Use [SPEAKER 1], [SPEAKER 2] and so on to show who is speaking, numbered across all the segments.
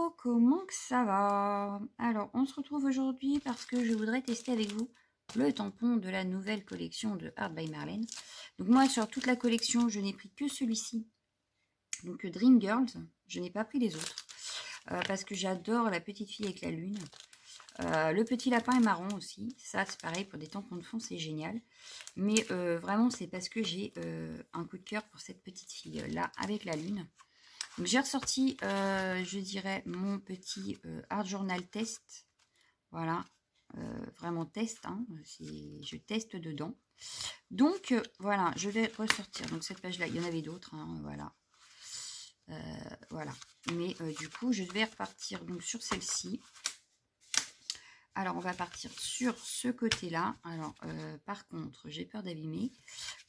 [SPEAKER 1] Hello, comment que ça va? Alors, on se retrouve aujourd'hui parce que je voudrais tester avec vous le tampon de la nouvelle collection de Art by Marlene. Donc moi, sur toute la collection, je n'ai pris que celui-ci. Donc Dream Girls, je n'ai pas pris les autres. Parce que j'adore la petite fille avec la lune. Le petit lapin est marron aussi. Ça, c'est pareil, pour des tampons de fond, c'est génial. Mais vraiment, c'est parce que j'ai un coup de cœur pour cette petite fille-là avec la lune. Donc j'ai ressorti, je dirais, mon petit Art Journal Test. Voilà, vraiment test, hein, je teste dedans. Donc voilà, je vais ressortir. Donc cette page-là, il y en avait d'autres, hein, voilà. Voilà, mais du coup, je vais repartir donc sur celle-ci. Alors, on va partir sur ce côté-là. Alors, par contre, j'ai peur d'abîmer.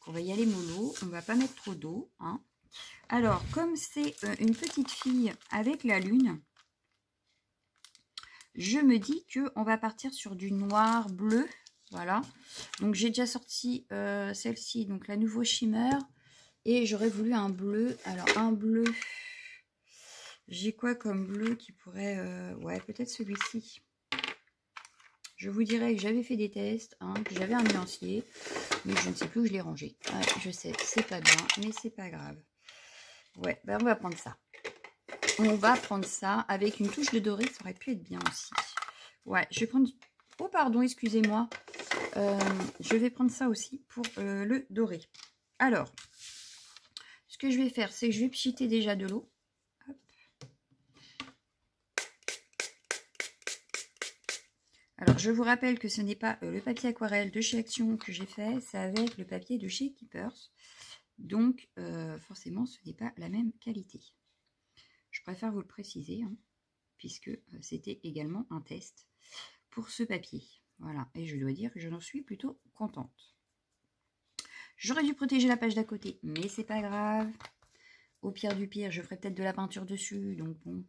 [SPEAKER 1] On va y aller mollo. On va pas mettre trop d'eau, hein. Alors, comme c'est une petite fille avec la lune, je me dis qu'on va partir sur du noir bleu. Voilà. Donc, j'ai déjà sorti celle-ci, donc la nouveau shimmer. Et j'aurais voulu un bleu. Alors, un bleu. J'ai quoi comme bleu qui pourrait... ouais, peut-être celui-ci. Je vous dirais que j'avais fait des tests, hein, que j'avais un nuancier. Mais je ne sais plus où je l'ai rangé. Ouais, je sais, c'est pas bien, mais c'est pas grave. Ouais, ben on va prendre ça. On va prendre ça avec une touche de doré. Ça aurait pu être bien aussi. Ouais, je vais prendre... Oh, pardon, excusez-moi. Je vais prendre ça aussi pour le doré. Alors, ce que je vais faire, c'est que je vais pchiter déjà de l'eau. Alors, je vous rappelle que ce n'est pas le papier aquarelle de chez Action que j'ai fait. C'est avec le papier de chez Keepers. Donc, forcément, ce n'est pas la même qualité. Je préfère vous le préciser, hein, puisque c'était également un test pour ce papier. Voilà, et je dois dire que je n'en suis plutôt contente. J'aurais dû protéger la page d'à côté, mais c'est pas grave. Au pire du pire, je ferai peut-être de la peinture dessus, donc bon.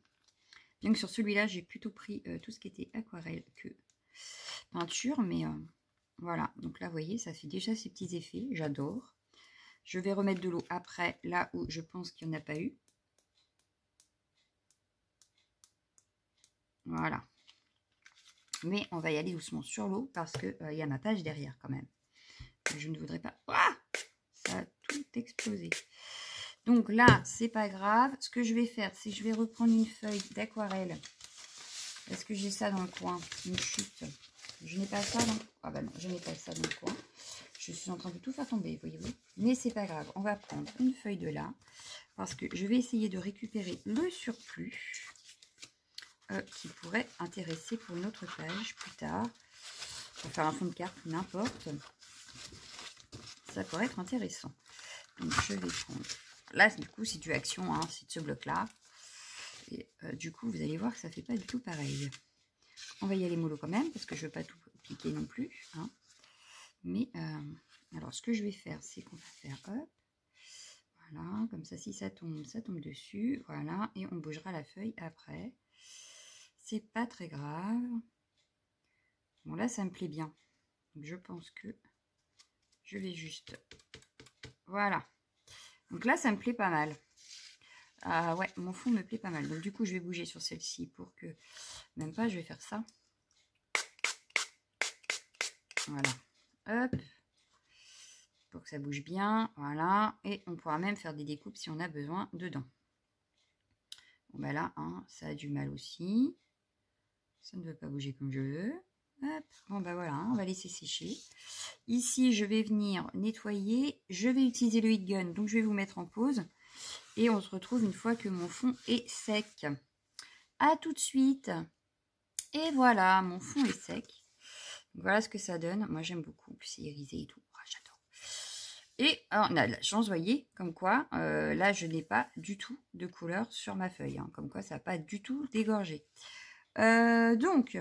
[SPEAKER 1] Bien que sur celui-là, j'ai plutôt pris tout ce qui était aquarelle que peinture, mais voilà. Donc là, vous voyez, ça fait déjà ces petits effets, j'adore. Je vais remettre de l'eau après, là où je pense qu'il n'y en a pas eu. Voilà. Mais on va y aller doucement sur l'eau parce qu'il y a ma page derrière quand même. Je ne voudrais pas... Ah, ça a tout explosé. Donc là, c'est pas grave. Ce que je vais faire, c'est que je vais reprendre une feuille d'aquarelle. Est-ce que j'ai ça dans le coin? Une chute. Je n'ai pas ça dans... Ah bah non, je n'ai pas ça dans le coin. Je suis en train de tout faire tomber, voyez-vous. Mais c'est pas grave. On va prendre une feuille de là. Parce que je vais essayer de récupérer le surplus. Qui pourrait intéresser pour une autre page plus tard. Pour faire un fond de carte, n'importe. Ça pourrait être intéressant. Donc je vais prendre... Là, du coup, c'est du Action, hein, c'est de ce bloc-là. Et du coup, vous allez voir que ça ne fait pas du tout pareil. On va y aller mollo quand même, parce que je ne veux pas tout piquer non plus. Hein. Mais, alors, ce que je vais faire, c'est qu'on va faire, hop, voilà, comme ça, si ça tombe dessus, voilà, et on bougera la feuille après. C'est pas très grave. Bon, là, ça me plaît bien. Donc, je pense que je vais juste... Voilà. Donc là, ça me plaît pas mal. Ouais, mon fond me plaît pas mal. Donc, du coup, je vais bouger sur celle-ci pour que... Même pas, je vais faire ça. Voilà. Hop. Pour que ça bouge bien. Voilà. Et on pourra même faire des découpes si on a besoin dedans. Bon, bah là, hein, ça a du mal aussi. Ça ne veut pas bouger comme je veux. Hop. Bon, bah voilà, hein, on va laisser sécher. Ici, je vais venir nettoyer. Je vais utiliser le heat gun, donc je vais vous mettre en pause. Et on se retrouve une fois que mon fond est sec. À tout de suite. Et voilà, mon fond est sec. Donc, voilà ce que ça donne. Moi, j'aime beaucoup. En plus, c'est irisé et tout. Oh, j'adore. Et alors, on a de la chance, vous voyez, comme quoi, là, je n'ai pas du tout de couleur sur ma feuille. Hein, comme quoi, ça n'a pas du tout dégorgé. Donc...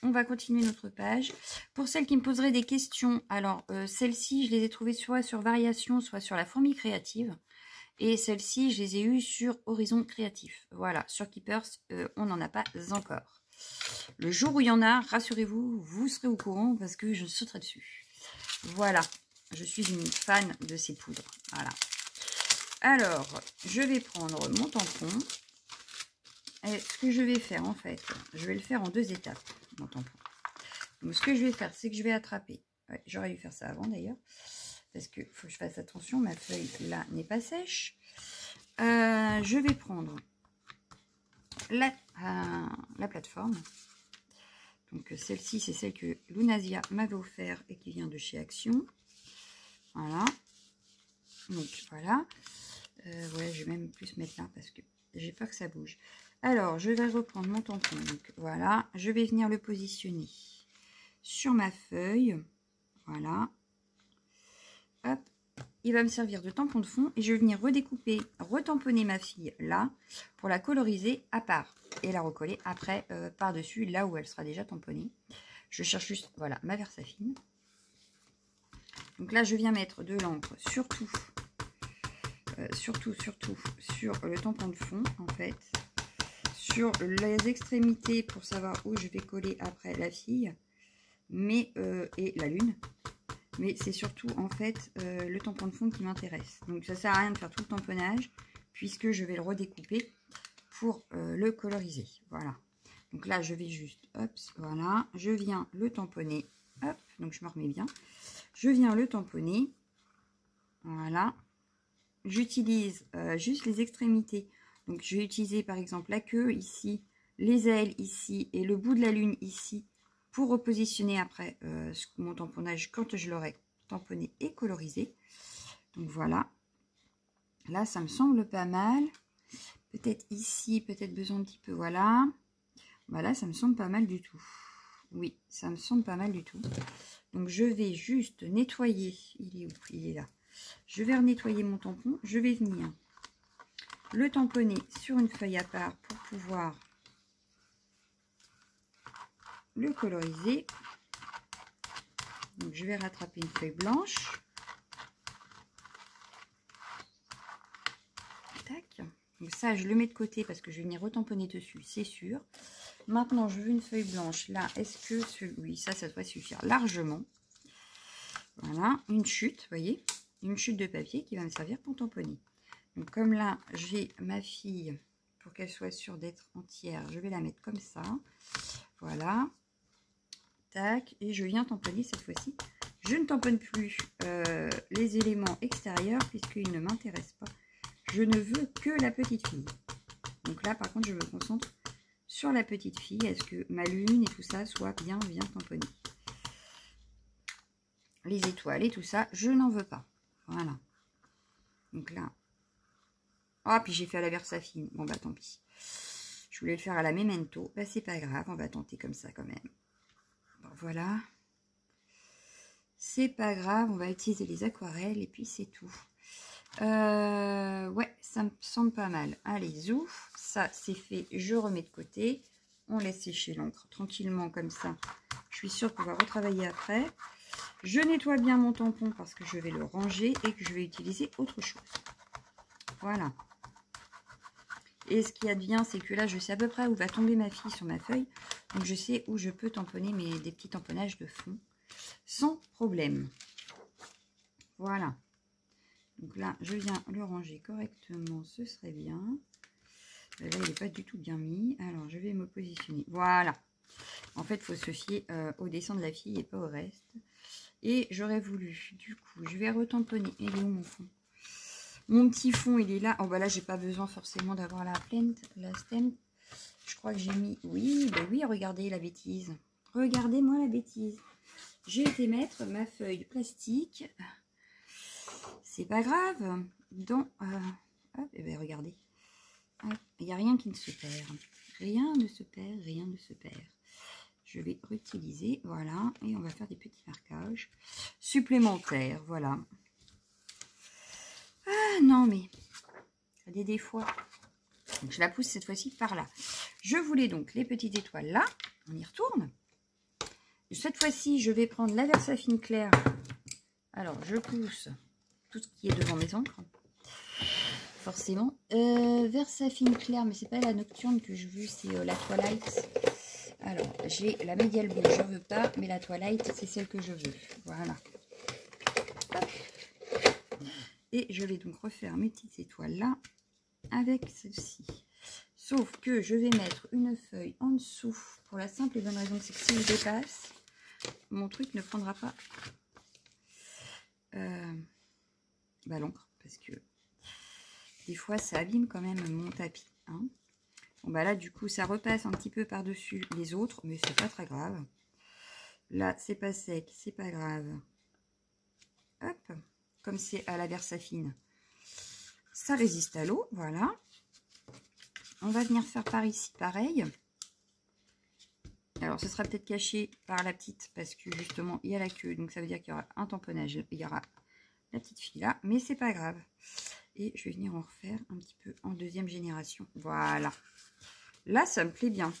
[SPEAKER 1] On va continuer notre page. Pour celles qui me poseraient des questions, alors celles-ci, je les ai trouvées soit sur Variation, soit sur la fourmi créative. Et celles-ci, je les ai eues sur Horizon Créatif. Voilà, sur Keepers, on n'en a pas encore. Le jour où il y en a, rassurez-vous, vous serez au courant parce que je sauterai dessus. Voilà, je suis une fan de ces poudres. Voilà. Alors, je vais prendre mon tampon. ce que je vais faire, en fait, je vais le faire en 2 étapes, mon tampon. Donc, ce que je vais faire, c'est que je vais attraper. Ouais, j'aurais dû faire ça avant, d'ailleurs. Parce qu'il faut que je fasse attention. Ma feuille, là, n'est pas sèche. Je vais prendre la plateforme. Donc, celle-ci, c'est celle que Lunasia m'avait offert et qui vient de chez Action. Voilà. Donc, voilà. Ouais, je vais même plus mettre là parce que j'ai peur que ça bouge. Alors, je vais reprendre mon tampon. Donc, voilà. Je vais venir le positionner sur ma feuille. Voilà. Hop. Il va me servir de tampon de fond et je vais venir redécouper, retamponner ma fille là pour la coloriser à part et la recoller après par-dessus là où elle sera déjà tamponnée. Je cherche juste, voilà, ma Versafine. Donc là, je viens mettre de l'encre surtout sur le tampon de fond en fait, sur les extrémités pour savoir où je vais coller après la fille, mais et la lune. Mais c'est surtout en fait le tampon de fond qui m'intéresse. Donc ça sert à rien de faire tout le tamponnage puisque je vais le redécouper pour le coloriser. Voilà. Donc là je vais juste, hop, voilà, je viens le tamponner, hop, donc je me remets bien. Je viens le tamponner, voilà. J'utilise juste les extrémités. Donc je vais utiliser par exemple la queue ici, les ailes ici et le bout de la lune ici pour repositionner après mon tamponnage quand je l'aurai tamponné et colorisé. Donc voilà. Là, ça me semble pas mal. Peut-être ici, peut-être besoin un petit peu, voilà. Voilà, ça me semble pas mal du tout. Oui, ça me semble pas mal du tout. Donc je vais juste nettoyer. Il est où? Il est là. Je vais nettoyer mon tampon. Je vais venir le tamponner sur une feuille à part pour pouvoir le coloriser. Donc je vais rattraper une feuille blanche. Tac. Donc ça, je le mets de côté parce que je vais venir retamponner dessus, c'est sûr. Maintenant, je veux une feuille blanche. Là, est-ce que celui, ça devrait suffire largement. Voilà, une chute, vous voyez, une chute de papier qui va me servir pour tamponner. Donc comme là, j'ai ma fille, pour qu'elle soit sûre d'être entière, je vais la mettre comme ça. Voilà. Tac, et je viens tamponner cette fois-ci. Je ne tamponne plus les éléments extérieurs puisqu'ils ne m'intéressent pas. Je ne veux que la petite fille. Donc là, par contre, je me concentre sur la petite fille. Est-ce que ma lune et tout ça soit bien tamponné? Les étoiles et tout ça, je n'en veux pas. Voilà. Donc là. Oh, puis j'ai fait à la Versafine. Bon, bah tant pis. Je voulais le faire à la Memento. Bah, c'est pas grave, on va tenter comme ça quand même. Bon, voilà. C'est pas grave, on va utiliser les aquarelles et puis c'est tout. Ouais, ça me semble pas mal. Allez, zouf. Ça, c'est fait. Je remets de côté. On laisse sécher l'encre tranquillement comme ça. Je suis sûre de pouvoir retravailler après. Je nettoie bien mon tampon parce que je vais le ranger et que je vais utiliser autre chose. Voilà. Et ce qui advient, c'est que là, je sais à peu près où va tomber ma fille sur ma feuille. Donc, je sais où je peux tamponner des petits tamponnages de fond sans problème. Voilà. Donc là, je viens le ranger correctement. Ce serait bien. Là, il n'est pas du tout bien mis. Alors, je vais me positionner. Voilà. En fait, il faut se fier au dessin de la fille et pas au reste. Et j'aurais voulu, du coup, je vais retamponner. Il est où mon fond? Mon petit fond, il est là. Oh, bah là, j'ai pas besoin forcément d'avoir la stem. Je crois que j'ai mis... Oui, bah oui, regardez la bêtise. Regardez-moi la bêtise. J'ai été mettre ma feuille plastique. C'est pas grave. Hop, et ben regardez. Il n'y a rien qui ne se perd. Rien ne se perd, rien ne se perd. Je vais réutiliser, voilà, et on va faire des petits marquages supplémentaires, voilà. Ah non, mais ça a des défauts. Donc je la pousse cette fois-ci par là. Je voulais donc les petites étoiles là, on y retourne. Cette fois-ci, je vais prendre la Versafine claire. Alors, je pousse tout ce qui est devant mes encres. Forcément. Versafine claire, mais c'est pas la nocturne que je veux, c'est la Twilight. Alors, j'ai la Medial Blue, je veux pas, mais la Twilight, c'est celle que je veux. Voilà. Hop. Et je vais donc refaire mes petites étoiles là, avec celle-ci. Sauf que je vais mettre une feuille en dessous pour la simple et bonne raison que c'est que si je dépasse, mon truc ne prendra pas l'encre, parce que des fois ça abîme quand même mon tapis. Hein. Bon bah là du coup ça repasse un petit peu par-dessus les autres, mais c'est pas très grave. Là c'est pas sec, c'est pas grave. Hop, comme c'est à la Versafine, ça résiste à l'eau, voilà. On va venir faire par ici pareil. Alors ce sera peut-être caché par la petite parce que justement il y a la queue, donc ça veut dire qu'il y aura un tamponnage, il y aura la petite fille là, mais c'est pas grave. Et je vais venir en refaire un petit peu en deuxième génération. Voilà. Là ça me plaît bien.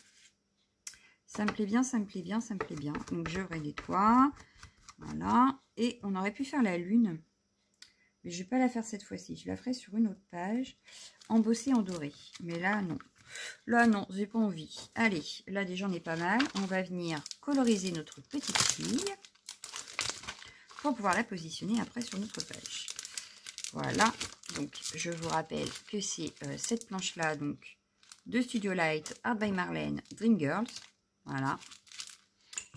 [SPEAKER 1] Ça me plaît bien, ça me plaît bien, ça me plaît bien. Donc je nettoie. Voilà. Et on aurait pu faire la lune. Mais je ne vais pas la faire cette fois-ci. Je la ferai sur une autre page. Embossée en doré. Mais là, non. Là, non, j'ai pas envie. Allez, là déjà, on est pas mal. On va venir coloriser notre petite fille. Pour pouvoir la positionner après sur notre page. Voilà. Donc, je vous rappelle que c'est cette planche-là, donc, de Studio Light, Art by Marlène, Dream Girls. Voilà.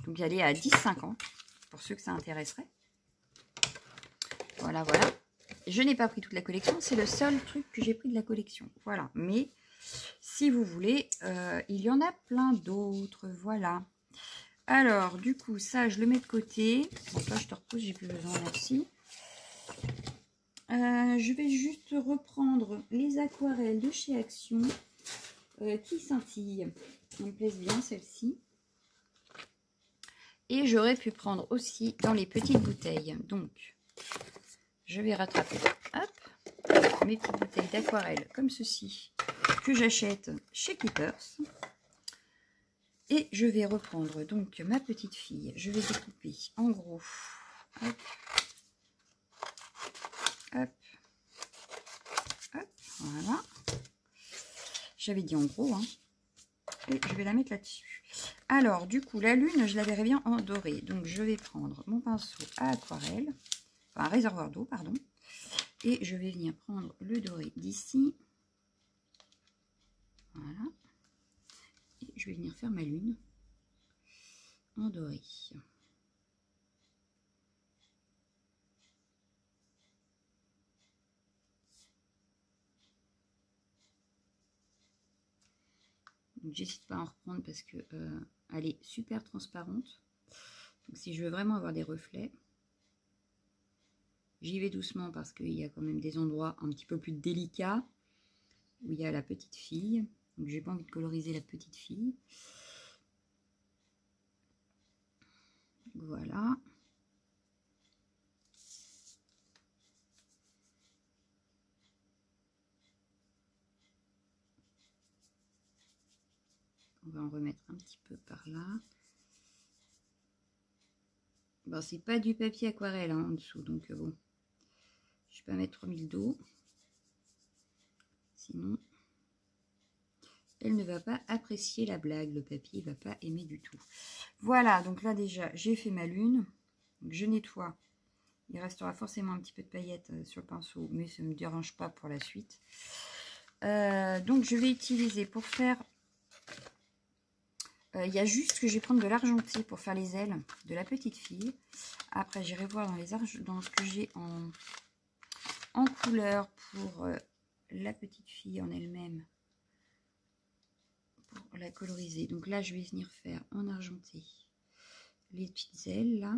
[SPEAKER 1] Donc, elle est à 10,50 pour ceux que ça intéresserait. Voilà, voilà. Je n'ai pas pris toute la collection. C'est le seul truc que j'ai pris de la collection. Voilà. Mais si vous voulez, il y en a plein d'autres. Voilà. Alors, du coup, ça, je le mets de côté. Bon, toi, je te repose. J'ai plus besoin. Merci. Je vais juste reprendre les aquarelles de chez Action qui scintillent. Elles me plaisent bien, celles-ci. Et j'aurais pu prendre aussi dans les petites bouteilles. Donc, je vais rattraper mes petites bouteilles d'aquarelle comme ceci que j'achète chez Keepers. Et je vais reprendre donc ma petite fille. Je vais découper en gros. Hop. Hop. Hop. Voilà. J'avais dit en gros. Hein. Et je vais la mettre là-dessus. Alors, du coup, la lune, je la verrai bien en doré. Donc, je vais prendre mon pinceau à aquarelle. Enfin, un réservoir d'eau, pardon. Et je vais venir prendre le doré d'ici. Voilà. Et je vais venir faire ma lune en doré. J'hésite pas à en reprendre parce que elle est super transparente. Donc si je veux vraiment avoir des reflets, j'y vais doucement parce qu'il y a quand même des endroits un petit peu plus délicats où il y a la petite fille. Donc j'ai pas envie de coloriser la petite fille. Voilà. On va en remettre un petit peu par là. Bon, c'est pas du papier aquarelle hein, en dessous, donc bon. Je vais pas mettre 3000 d'eau. Sinon, elle ne va pas apprécier la blague. Le papier, il va pas aimer du tout. Voilà, donc là déjà, j'ai fait ma lune. Donc, je nettoie. Il restera forcément un petit peu de paillettes sur le pinceau, mais ça ne me dérange pas pour la suite. Donc, je vais utiliser pour faire... Il y a juste que je vais prendre de l'argenté pour faire les ailes de la petite fille. Après, j'irai voir dans ce que j'ai en couleur pour la petite fille en elle-même. Pour la coloriser. Donc là, je vais venir faire en argenté les petites ailes, là.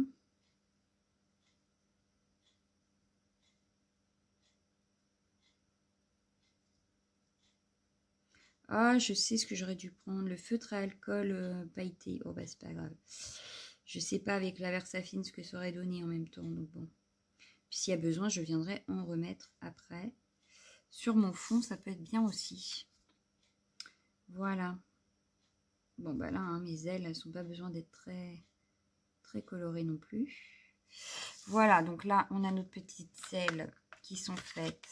[SPEAKER 1] Ah, je sais ce que j'aurais dû prendre. Le feutre à alcool pailleté. Oh, bah, c'est pas grave. Je sais pas avec la Versafine ce que ça aurait donné en même temps. Donc bon. Puis s'il y a besoin, je viendrai en remettre après. Sur mon fond, ça peut être bien aussi. Voilà. Bon, bah là, hein, mes ailes, elles sont pas besoin d'être très colorées non plus. Voilà, donc là, on a nos petites ailes qui sont faites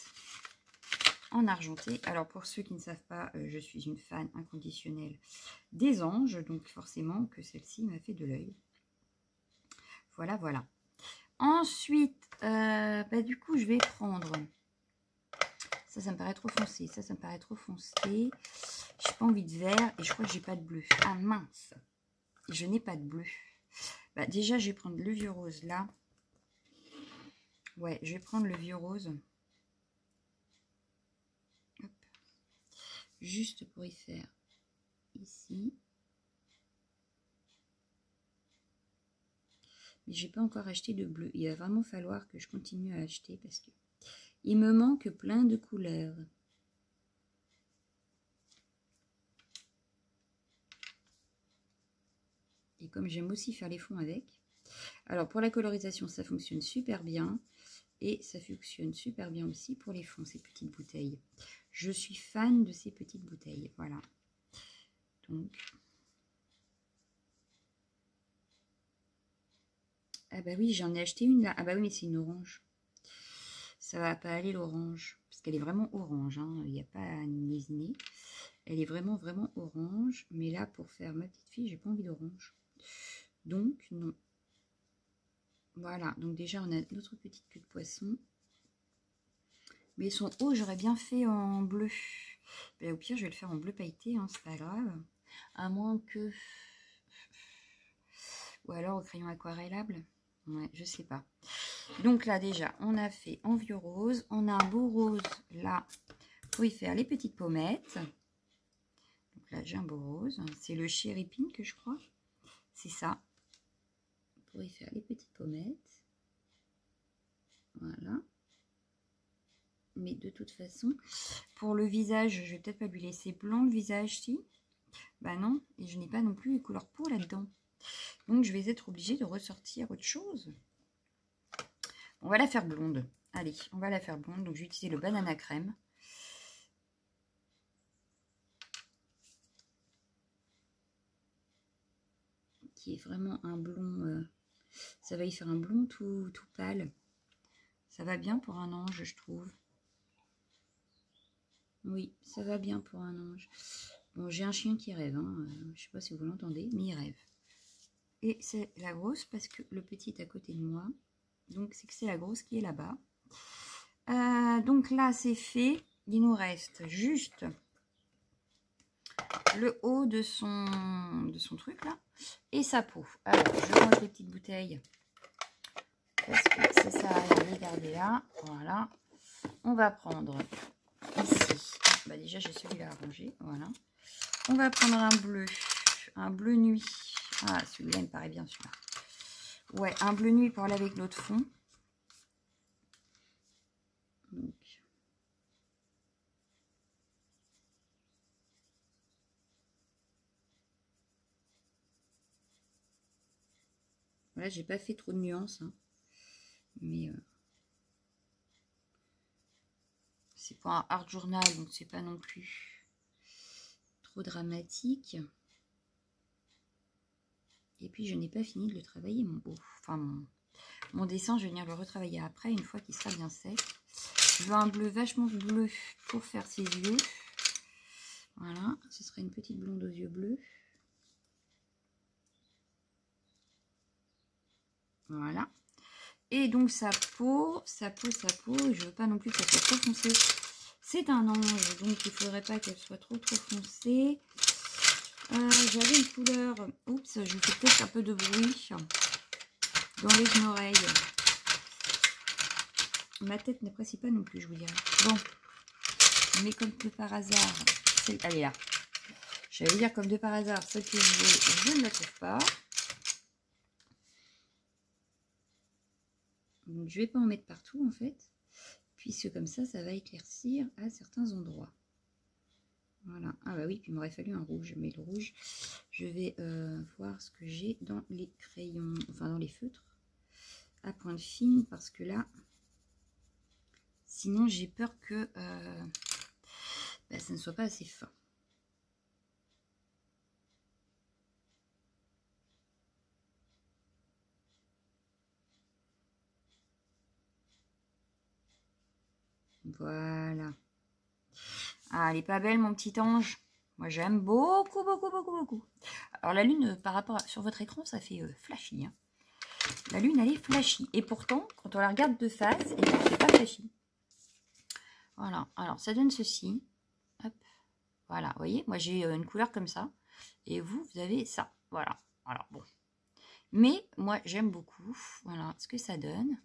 [SPEAKER 1] en argenté. Alors pour ceux qui ne savent pas, je suis une fan inconditionnelle des anges, donc forcément que celle-ci m'a fait de l'œil. Voilà, voilà. Ensuite, du coup, je vais prendre, Ça me paraît trop foncé. Ça me paraît trop foncé. J'ai pas envie de vert et je crois que j'ai pas de bleu. Ah mince, je n'ai pas de bleu. Bah, déjà, je vais prendre le vieux rose là. Ouais, je vais prendre le vieux rose. Hop. Juste pour y faire ici. Mais j'ai pas encore acheté de bleu. Il va vraiment falloir que je continue à acheter parce que il me manque plein de couleurs. Et comme j'aime aussi faire les fonds avec. Alors pour la colorisation, ça fonctionne super bien. Et ça fonctionne super bien aussi pour les fonds, ces petites bouteilles. Je suis fan de ces petites bouteilles. Voilà. Donc. Ah bah oui, j'en ai acheté une là. Ah bah oui, mais c'est une orange. Ça va pas aller l'orange. Parce qu'elle est vraiment orange. Hein. Il n'y a pas à niaiser. Elle est vraiment orange. Mais là, pour faire ma petite fille, j'ai pas envie d'orange. Donc, non. Voilà. Donc déjà, on a notre petite queue de poisson. Mais son haut, j'aurais bien fait en bleu. Mais au pire, je vais le faire en bleu pailleté. Hein, c'est pas grave. À moins que... Ou alors au crayon aquarellable. Ouais, je sais pas. Donc là, déjà, on a fait en vieux rose. On a un beau rose là pour y faire les petites pommettes. Donc là, j'ai un beau rose. C'est le Cherry Pink, je crois. C'est ça. Pour y faire les petites pommettes. Voilà. Mais de toute façon, pour le visage, je vais peut-être pas lui laisser blanc le visage, si. Bah non, et je n'ai pas non plus les couleurs peau là-dedans. Donc je vais être obligée de ressortir autre chose. On va la faire blonde. Allez, on va la faire blonde. Donc je vais utiliser le banana crème. Qui est vraiment un blond. Ça va y faire un blond tout pâle. Ça va bien pour un ange, je trouve. Oui, ça va bien pour un ange. Bon, j'ai un chien qui rêve. Hein. Je sais pas si vous l'entendez, mais il rêve. Et c'est la grosse parce que le petit est à côté de moi. Donc, c'est que c'est la grosse qui est là-bas. Donc là, c'est fait. Il nous reste juste le haut de son truc là. Et sa peau. Alors, je range les petites bouteilles. Parce que ça sert à rien de les garder là. Voilà. On va prendre ici. Bah déjà, j'ai celui-là à ranger. Voilà. On va prendre un bleu nuit. Ah, celui-là, il me paraît bien celui-là. Ouais, un bleu nuit pour aller avec notre fond. Donc. Voilà, j'ai pas fait trop de nuances. Hein. Mais c'est pas un art journal, donc c'est pas non plus trop dramatique. Et puis, je n'ai pas fini de le travailler, mon haut. Enfin, mon dessin, je vais venir le retravailler après, une fois qu'il sera bien sec. Je veux un bleu vachement bleu pour faire ses yeux. Voilà, ce serait une petite blonde aux yeux bleus. Voilà. Et donc, sa peau, je veux pas non plus qu'elle soit trop foncée. C'est un ange, donc il faudrait pas qu'elle soit trop foncée. J'avais une couleur... Oups, je fais peut-être un peu de bruit dans les oreilles. Ma tête n'apprécie pas non plus, je vous dirais. Bon, mais comme de par hasard, elle est là. J'allais dire comme de par hasard, celle que je ne la trouve pas. Donc je vais pas en mettre partout en fait, puisque comme ça, ça va éclaircir à certains endroits. Voilà. Ah bah oui, puis il m'aurait fallu un rouge. Mais le rouge, je vais voir ce que j'ai dans les crayons, enfin dans les feutres à pointe fine, parce que là, sinon j'ai peur que bah, ça ne soit pas assez fin. Voilà. Ah, elle est pas belle, mon petit ange. Moi, j'aime beaucoup, beaucoup, beaucoup, beaucoup. Alors, la lune, par rapport sur votre écran, ça fait flashy. Hein. La lune, elle est flashy. Et pourtant, quand on la regarde de face, elle ne fait pas flashy. Voilà, alors ça donne ceci. Hop. Voilà, vous voyez, moi j'ai une couleur comme ça. Et vous avez ça. Voilà, alors bon. Mais moi j'aime beaucoup. Voilà ce que ça donne.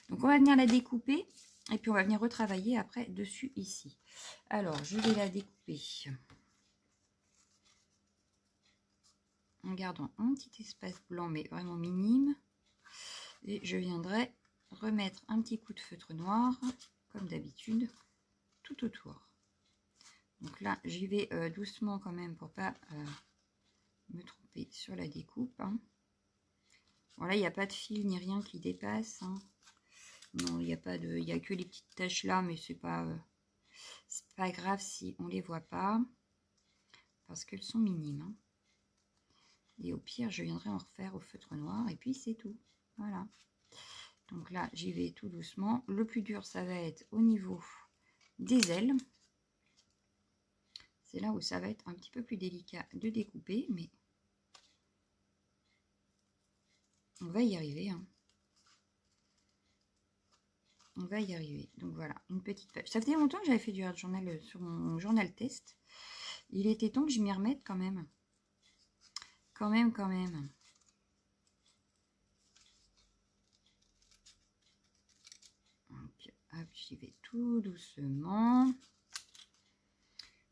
[SPEAKER 1] Donc on va venir la découper. Et puis on va venir retravailler après dessus ici. Alors je vais la découper. En gardant un petit espace blanc mais vraiment minime. Et je viendrai remettre un petit coup de feutre noir, comme d'habitude, tout autour. Donc là, j'y vais doucement quand même pour pas me tromper sur la découpe. Hein. Bon, là, il n'y a pas de fil ni rien qui dépasse. Hein. Non, il n'y a pas de, il y a que les petites taches là, mais c'est pas grave si on les voit pas, parce qu'elles sont minimes. Hein. Et au pire, je viendrai en refaire au feutre noir, et puis c'est tout. Voilà. Donc là, j'y vais tout doucement. Le plus dur, ça va être au niveau des ailes. C'est là où ça va être un petit peu plus délicat de découper, mais on va y arriver. Hein. On va y arriver. Donc voilà, une petite page. Ça faisait longtemps que j'avais fait du journal sur mon journal test. Il était temps que je m'y remette quand même. Quand même. Donc, hop, j'y vais tout doucement.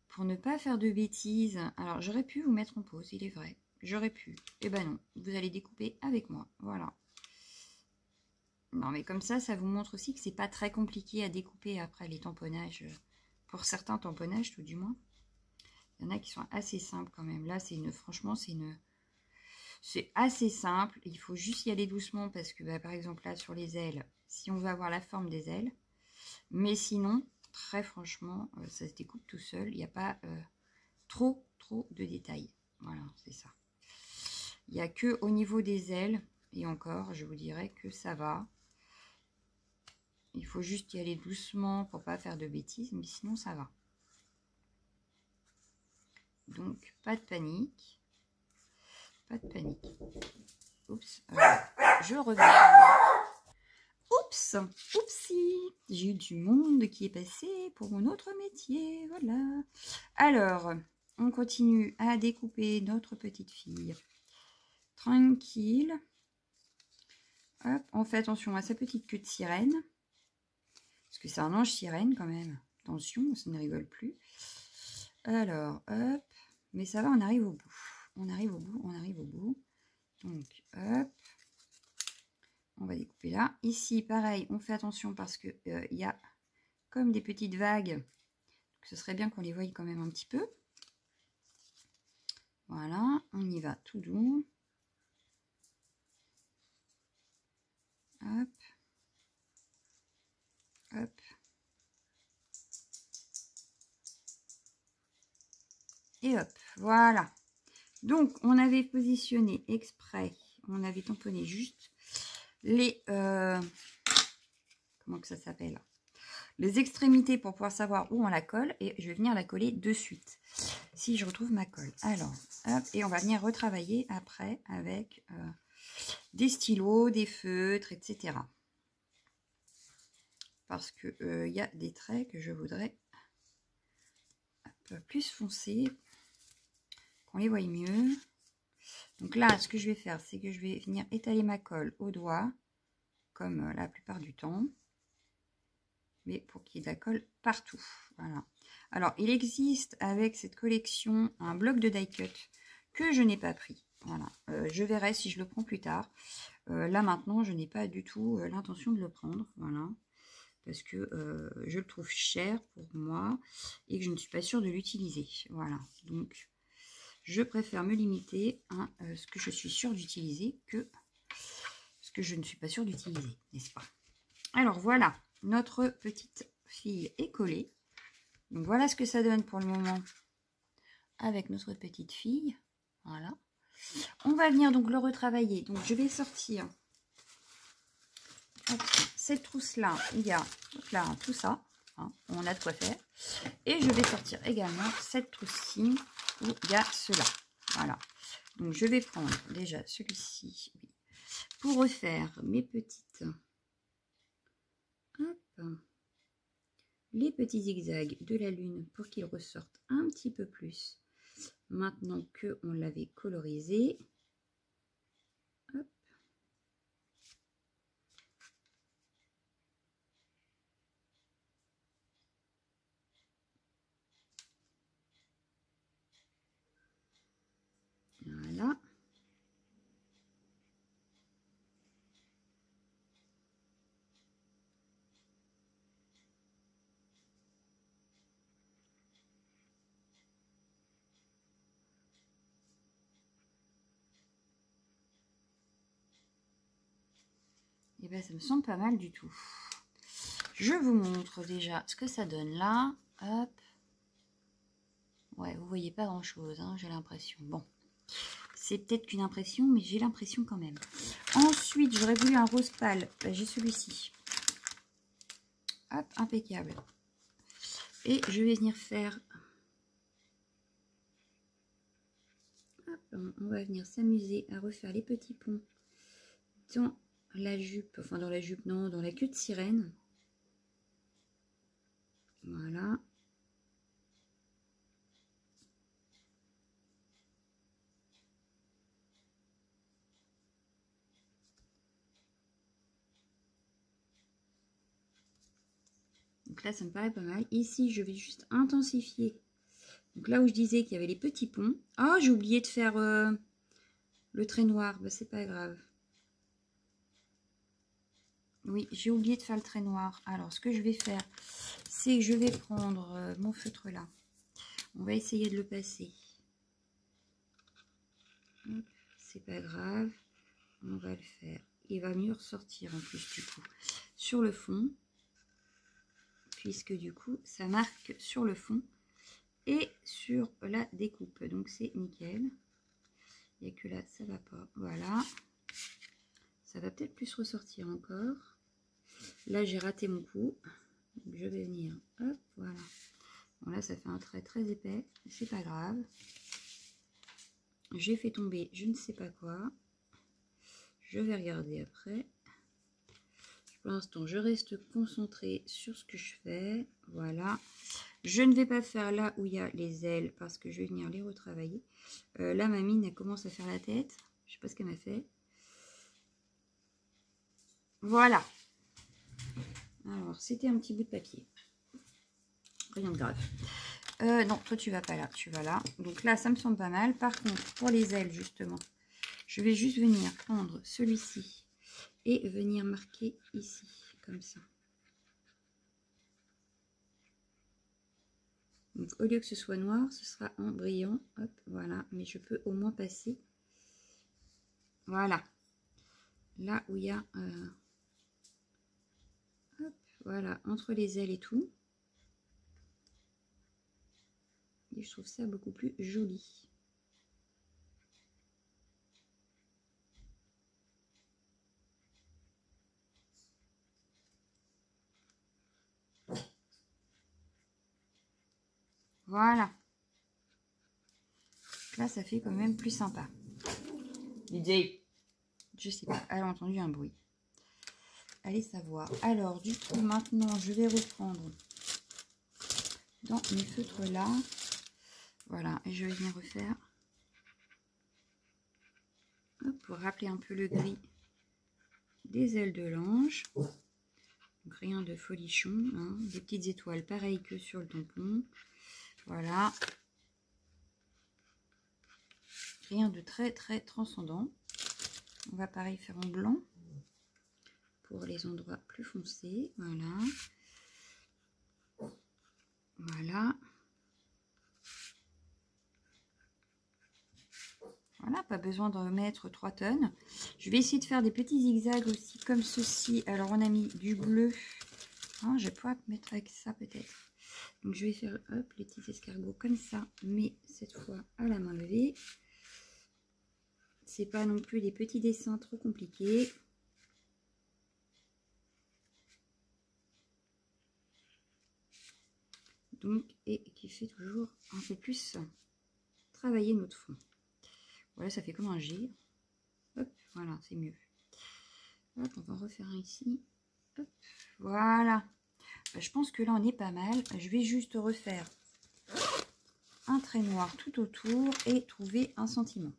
[SPEAKER 1] Pour ne pas faire de bêtises. Alors, j'aurais pu vous mettre en pause, il est vrai. J'aurais pu. Eh ben non, vous allez découper avec moi. Voilà. Non, mais comme ça vous montre aussi que c'est pas très compliqué à découper après les tamponnages. Pour certains tamponnages, tout du moins. Il y en a qui sont assez simples quand même. Là, franchement, c'est assez simple. Il faut juste y aller doucement parce que, par exemple, là, sur les ailes, si on veut avoir la forme des ailes. Mais sinon, très franchement, ça se découpe tout seul. Il n'y a pas trop de détails. Voilà, c'est ça. Il n'y a que au niveau des ailes. Et encore, je vous dirais que ça va. Il faut juste y aller doucement pour pas faire de bêtises. Mais sinon, ça va. Donc, pas de panique. Pas de panique. Oups. Je reviens. Oups. Oupsie. J'ai eu du monde qui est passé pour mon autre métier. Voilà. Alors, on continue à découper notre petite fille. Tranquille. Hop. On fait attention à sa petite queue de sirène. Parce que c'est un ange sirène quand même. Attention, ça ne rigole plus. Alors, hop. Mais ça va, on arrive au bout. On arrive au bout. Donc, hop. On va découper là. Ici, pareil, on fait attention parce que il y a comme des petites vagues. Donc, ce serait bien qu'on les voie quand même un petit peu. Voilà, on y va tout doux. Hop. Hop. Et hop, voilà. Donc, on avait positionné exprès, on avait tamponné juste les... comment que ça s'appelle? Les extrémités pour pouvoir savoir où on la colle. Et je vais venir la coller de suite. Si je retrouve ma colle. Alors, hop, et on va venir retravailler après avec des stylos, des feutres, etc. Parce que y a des traits que je voudrais un peu plus foncés. Qu'on les voie mieux. Donc là, ce que je vais faire, c'est que je vais venir étaler ma colle au doigt, comme la plupart du temps. Mais pour qu'il y ait de la colle partout. Voilà. Alors, il existe avec cette collection un bloc de die cut que je n'ai pas pris. Voilà. Je verrai si je le prends plus tard. Là, maintenant, je n'ai pas du tout l'intention de le prendre. Voilà. Parce que je le trouve cher pour moi et que je ne suis pas sûre de l'utiliser. Voilà. Donc, je préfère me limiter à ce que je suis sûre d'utiliser que ce que je ne suis pas sûre d'utiliser, n'est-ce pas? Alors voilà, notre petite fille est collée. Donc voilà ce que ça donne pour le moment avec notre petite fille. Voilà. On va venir donc le retravailler. Donc je vais sortir cette trousse-là. Il y a là, tout ça. Hein, on a de quoi faire. Et je vais sortir également cette trousse-ci où il y a cela. Voilà. Donc je vais prendre déjà celui-ci pour refaire mes petites. Hop. les petits zigzags de la lune pour qu'ils ressortent un petit peu plus maintenant que on l'avait colorisé. Hop. Voilà. Et bien ça me semble pas mal du tout. Je vous montre déjà ce que ça donne là. Hop. Ouais, vous voyez pas grand chose, hein, j'ai l'impression. Bon, c'est peut-être qu'une impression, mais j'ai l'impression quand même. Ensuite, j'aurais voulu un rose pâle. Ben, j'ai celui-ci. Hop, impeccable. Et je vais venir faire... Hop, on va venir s'amuser à refaire les petits ponts dans la jupe. Enfin, dans la jupe, non, dans la queue de sirène. Voilà. Donc là, ça me paraît pas mal. Ici, je vais juste intensifier. Donc là où je disais qu'il y avait les petits ponts. Ah, j'ai oublié de faire le trait noir. Ben, c'est pas grave. Oui, j'ai oublié de faire le trait noir. Alors, ce que je vais faire, c'est que je vais prendre mon feutre là. On va essayer de le passer. C'est pas grave. On va le faire. Il va mieux ressortir en plus du coup sur le fond. Puisque du coup, ça marque sur le fond et sur la découpe. Donc, c'est nickel. Il n'y a que là, ça va pas. Voilà. Ça va peut-être plus ressortir encore. Là, j'ai raté mon coup. Donc, je vais venir. Hop, voilà. Bon, là, ça fait un trait très épais. C'est pas grave. J'ai fait tomber je ne sais pas quoi. Je vais regarder après. Pour l'instant, je reste concentrée sur ce que je fais. Voilà. Je ne vais pas faire là où il y a les ailes parce que je vais venir les retravailler. Là, ma mine, elle commence à faire la tête. Je ne sais pas ce qu'elle m'a fait. Voilà. Alors, c'était un petit bout de papier. Rien de grave. Non, toi, tu vas pas là. Tu vas là. Donc là, ça me semble pas mal. Par contre, pour les ailes, justement, je vais juste venir prendre celui-ci et venir marquer ici, comme ça. Donc, au lieu que ce soit noir, ce sera en brillant. Hop, voilà. Mais je peux au moins passer. Voilà. Là où il y a... hop, voilà, entre les ailes et tout. Et je trouve ça beaucoup plus joli. Voilà. Là, ça fait quand même plus sympa.
[SPEAKER 2] DJ.
[SPEAKER 1] Je sais pas, elle a entendu un bruit. Allez savoir. Alors, du coup, maintenant, je vais reprendre dans mes feutres là. Voilà, et je vais venir refaire. Hop, pour rappeler un peu le gris des ailes de l'ange. Donc, rien de folichon. Hein. Des petites étoiles pareilles que sur le tampon. Voilà. Rien de très très transcendant. On va pareil faire en blanc pour les endroits plus foncés. Voilà. Voilà. Voilà, pas besoin de mettre 3 tonnes. Je vais essayer de faire des petits zigzags aussi comme ceci. Alors on a mis du bleu. Ah, je vais pouvoir mettre avec ça peut-être. Donc je vais faire hop, les petits escargots comme ça, mais cette fois à la main levée. C'est pas non plus des petits dessins trop compliqués. Donc, et qui fait toujours un peu plus travailler notre fond. Voilà, ça fait comme un G. Hop, voilà, c'est mieux. Hop, on va en refaire un ici. Hop, voilà. je pense que là, on est pas mal. Je vais juste refaire un trait noir tout autour et trouver un sentiment.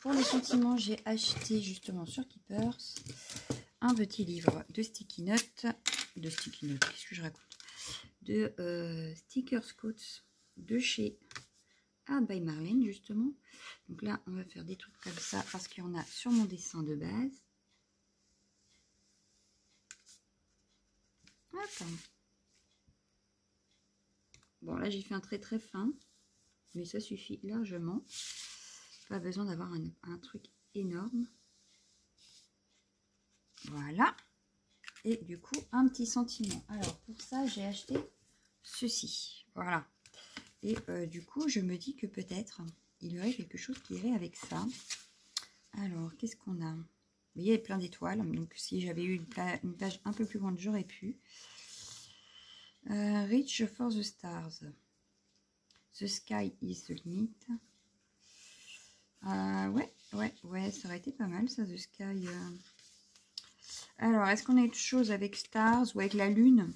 [SPEAKER 1] Pour les sentiments, j'ai acheté justement sur Keepers un petit livre de sticky notes. Qu'est-ce que je raconte? De sticker scouts de chez Art by Marlene, justement. Donc là, on va faire des trucs comme ça parce qu'il y en a sur mon dessin de base. Hop. Bon, là, j'ai fait un trait très fin, mais ça suffit largement. Pas besoin d'avoir un truc énorme. Voilà. Et du coup, un petit sentiment. Alors, pour ça, j'ai acheté ceci. Voilà. Et du coup, je me dis que peut-être, il y aurait quelque chose qui irait avec ça. Alors, qu'est-ce qu'on a? Vous voyez, il y a plein d'étoiles. Donc, si j'avais eu une page un peu plus grande, j'aurais pu. Reach for the stars. The sky is the limit. Ouais, ça aurait été pas mal, ça, the sky. Alors, est-ce qu'on a autre chose avec stars ou avec la lune?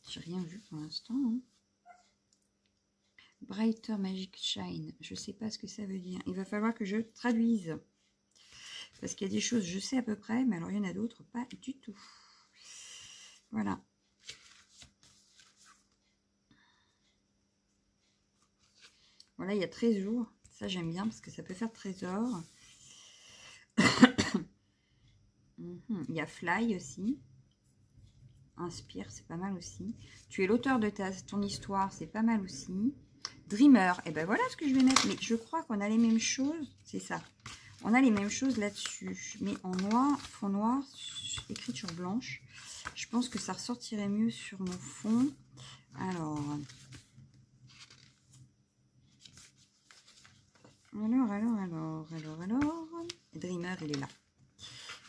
[SPEAKER 1] J'ai rien vu pour l'instant. Hein. Brighter Magic Shine. Je sais pas ce que ça veut dire. Il va falloir que je traduise. Parce qu'il y a des choses, je sais à peu près, mais alors il y en a d'autres, pas du tout. Voilà. Voilà, il y a trésor. Ça, j'aime bien parce que ça peut faire trésor. Il y a Fly aussi. Inspire, c'est pas mal aussi. Tu es l'auteur de ton histoire, c'est pas mal aussi. Dreamer, et ben voilà ce que je vais mettre. Mais je crois qu'on a les mêmes choses. C'est ça. On a les mêmes choses là-dessus. Mais en noir, fond noir, écriture blanche. Je pense que ça ressortirait mieux sur mon fond. Alors. Dreamer, il est là.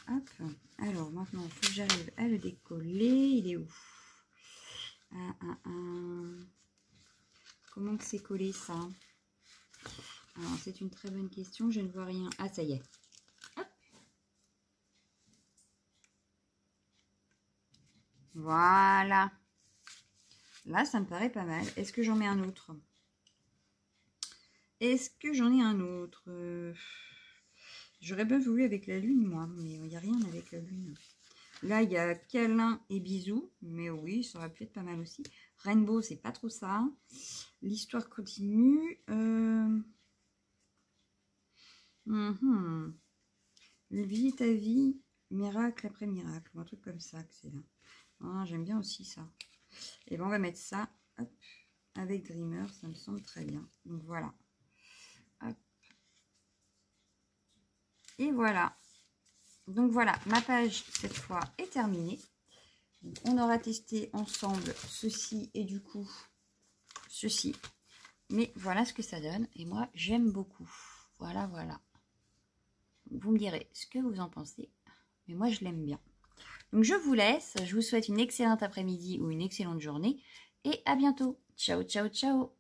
[SPEAKER 1] Hop. Alors, maintenant, il faut que j'arrive à le décoller. Il est où? Comment que c'est collé, ça? Alors, c'est une très bonne question. Je ne vois rien. Ah, ça y est. Hop. Voilà. Là, ça me paraît pas mal. Est-ce que j'en mets un autre? Est-ce que j'en ai un autre? J'aurais bien voulu avec la lune, moi, mais il n'y a rien avec la lune. Là, il y a câlin et bisous, mais oui, ça aurait pu être pas mal aussi. Rainbow, c'est pas trop ça. L'histoire continue. Vis ta vie, miracle après miracle, un truc comme ça que c'est là. Ah, j'aime bien aussi ça. Et ben on va mettre ça, hop, avec Dreamer, ça me semble très bien. Donc voilà. Hop. Et voilà. Donc voilà, ma page cette fois est terminée. Donc, on aura testé ensemble ceci et du coup ceci. Mais voilà ce que ça donne. Et moi, j'aime beaucoup. Voilà, voilà. Vous me direz ce que vous en pensez. Mais moi, je l'aime bien. Donc, je vous laisse. Je vous souhaite une excellente après-midi ou une excellente journée. Et à bientôt. Ciao, ciao, ciao.